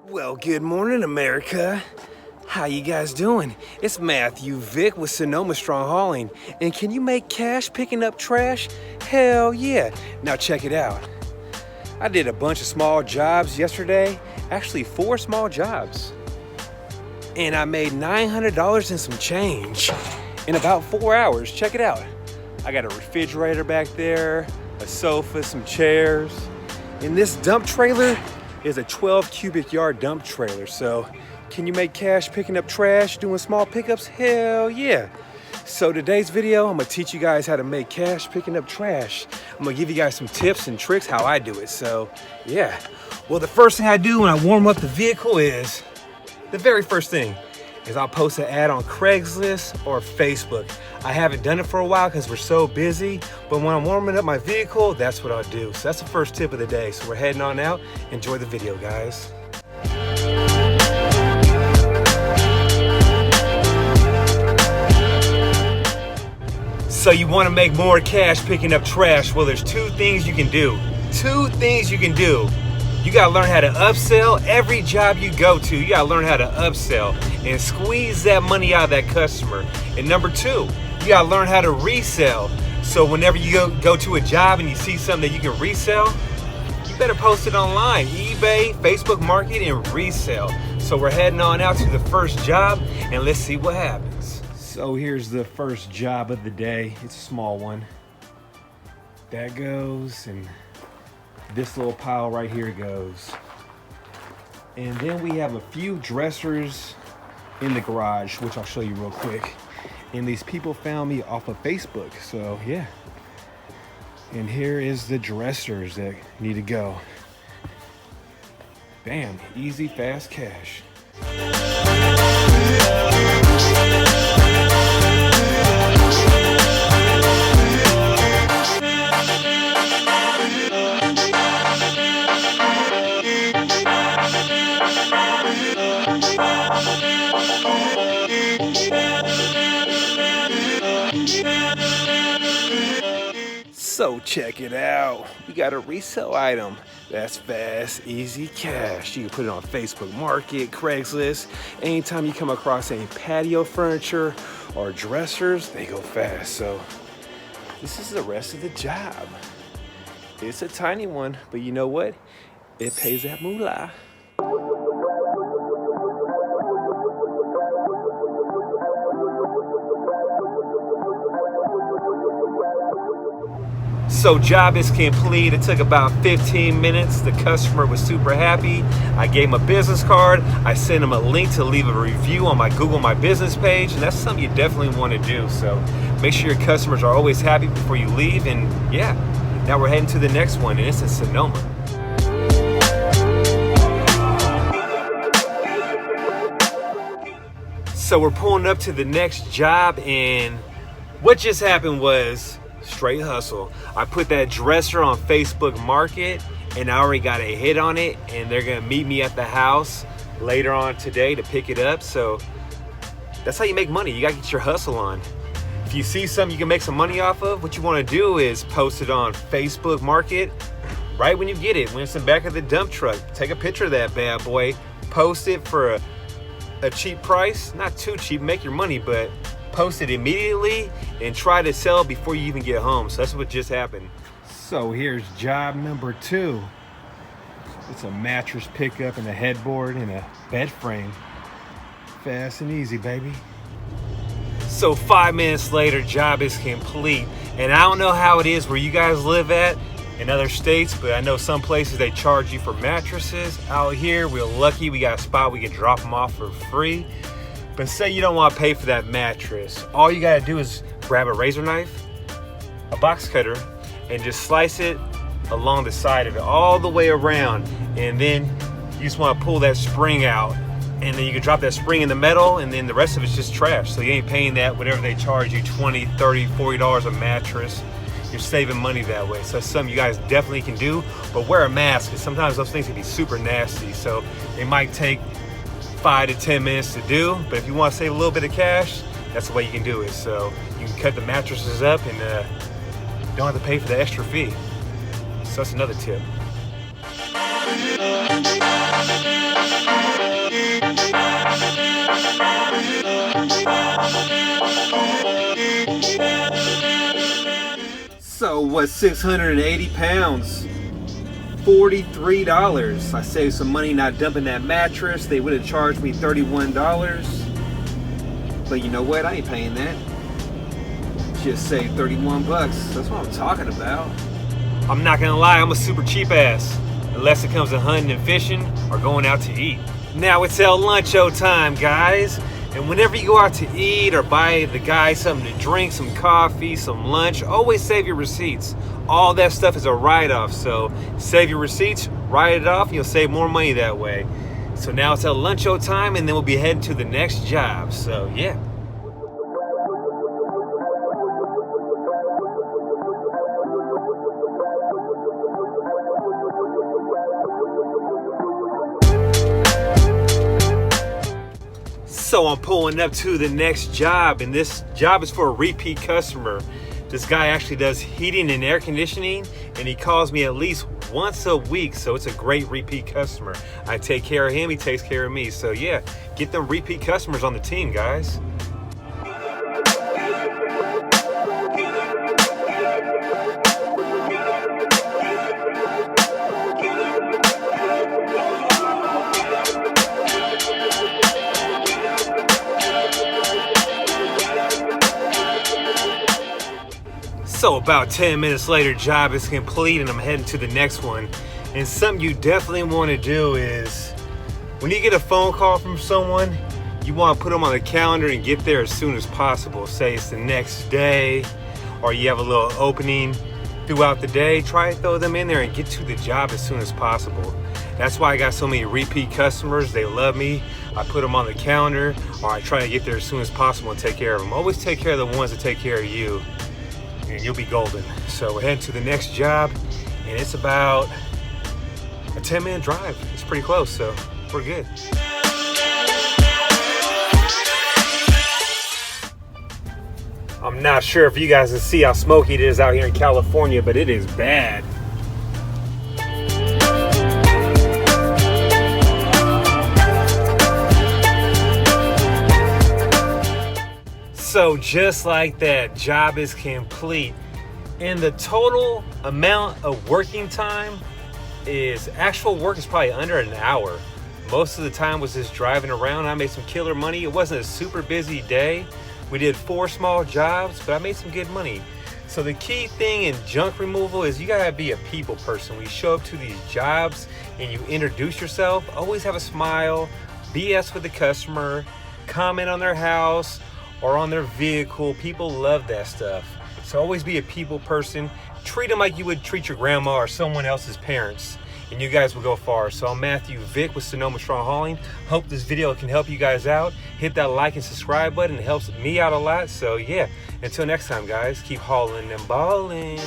Well, good morning, America. How you guys doing? It's Matthew Vick with Sonoma Strong Hauling. And can you make cash picking up trash? Hell yeah. Now check it out. I did a bunch of small jobs yesterday. Actually, 4 small jobs. And I made $900 and some change in about 4 hours. Check it out. I got a refrigerator back there, a sofa, some chairs. And this dump trailer is a 12 cubic yard dump trailer. So can you make cash picking up trash, doing small pickups? Hell yeah. So today's video, I'm gonna teach you guys how to make cash picking up trash. I'm gonna give you guys some tips and tricks how I do it. So yeah. Well, the first thing I do when I warm up the vehicle is, the very first thing is I'll post an ad on Craigslist or Facebook. I haven't done it for a while because we're so busy, but when I'm warming up my vehicle, that's what I'll do. So that's the first tip of the day. So we're heading on out. Enjoy the video, guys. So you want to make more cash picking up trash? Well, there's 2 things you can do. 2 things you can do. You gotta learn how to upsell. Every job you go to, you gotta learn how to upsell and squeeze that money out of that customer. And number 2, you gotta learn how to resell. So whenever you go to a job and you see something that you can resell, you better post it online, eBay, Facebook Market, and resell. So we're heading on out to the first job and let's see what happens. So here's the first job of the day. It's a small one. That goes, and this little pile right here goes. And then we have a few dressers in the garage, which I'll show you real quick. And these people found me off of Facebook, so yeah. And here is the dressers that need to go. Bam, easy, fast cash. So check it out. We got a resale item. That's fast, easy cash. You can put it on Facebook Market, Craigslist. Anytime you come across any patio furniture or dressers, they go fast. So this is the rest of the job. It's a tiny one, but you know what? It pays that moolah. So job is complete. It took about 15 minutes. The customer was super happy. I gave him a business card. I sent him a link to leave a review on my Google My Business page, and that's something you definitely want to do. So make sure your customers are always happy before you leave. And yeah, now we're heading to the next one, and it's in Sonoma. So we're pulling up to the next job, and what just happened was straight hustle. I put that dresser on Facebook Market and I already got a hit on it, and they're gonna meet me at the house later on today to pick it up. So that's how you make money. You gotta get your hustle on. If you see something you can make some money off of, what you wanna do is post it on Facebook Market right when you get it, when it's in the back of the dump truck. Take a picture of that bad boy, post it for a cheap price, not too cheap, make your money, but post it immediately and try to sell before you even get home. So that's what just happened. So here's job number 2. It's a mattress pickup and a headboard and a bed frame. Fast and easy, baby. So 5 minutes later, job is complete. And I don't know how it is where you guys live at in other states, but I know some places they charge you for mattresses. Out here, we're lucky we got a spot we can drop them off for free. But say you don't want to pay for that mattress. All you gotta do is grab a razor knife, a box cutter, and just slice it along the side of it, all the way around. And then you just want to pull that spring out. And then you can drop that spring in the metal, and then the rest of it's just trash. So you ain't paying that, whatever they charge you, $20, $30, $40 a mattress. You're saving money that way. So that's something you guys definitely can do. But wear a mask, because sometimes those things can be super nasty. So it might take 5 to 10 minutes to do, but if you want to save a little bit of cash, that's the way you can do it. So you can cut the mattresses up and don't have to pay for the extra fee. So that's another tip. what, 680 pounds. $43. I saved some money not dumping that mattress. They would have charged me $31. But you know what? I ain't paying that. Just saved 31 bucks. That's what I'm talking about. I'm not gonna lie, I'm a super cheap ass. Unless it comes to hunting and fishing or going out to eat. Now it's El Luncho time, guys. And whenever you go out to eat or buy the guy something to drink, some coffee, some lunch, always save your receipts. All that stuff is a write-off, so save your receipts, write it off, you'll save more money that way. So now it's El Luncho time, and then we'll be heading to the next job, so yeah. So I'm pulling up to the next job, and this job is for a repeat customer. This guy actually does heating and air conditioning, and he calls me at least once a week, so it's a great repeat customer. I take care of him, he takes care of me. So yeah, get them repeat customers on the team, guys. So about 10 minutes later, job is complete and I'm heading to the next one. And something you definitely want to do is, when you get a phone call from someone, you want to put them on the calendar and get there as soon as possible. Say it's the next day, or you have a little opening throughout the day, try to throw them in there and get to the job as soon as possible. That's why I got so many repeat customers. They love me. I put them on the calendar, or I try to get there as soon as possible and take care of them. Always take care of the ones that take care of you, and you'll be golden. So we're heading to the next job, and it's about a 10-minute drive. It's pretty close, so we're good. I'm not sure if you guys can see how smoky it is out here in California, but it is bad. So just like that, job is complete. And the total amount of working time is, actual work is probably under an hour. Most of the time was just driving around. I made some killer money. It wasn't a super busy day. We did 4 small jobs, but I made some good money. So the key thing in junk removal is you gotta be a people person. When you show up to these jobs and you introduce yourself, always have a smile, BS with the customer, comment on their house or on their vehicle. People love that stuff. So always be a people person. Treat them like you would treat your grandma or someone else's parents, and you guys will go far. So I'm Matthew Vick with Sonoma Strong Hauling. Hope this video can help you guys out. Hit that like and subscribe button. It helps me out a lot. So yeah, until next time, guys, keep hauling and balling.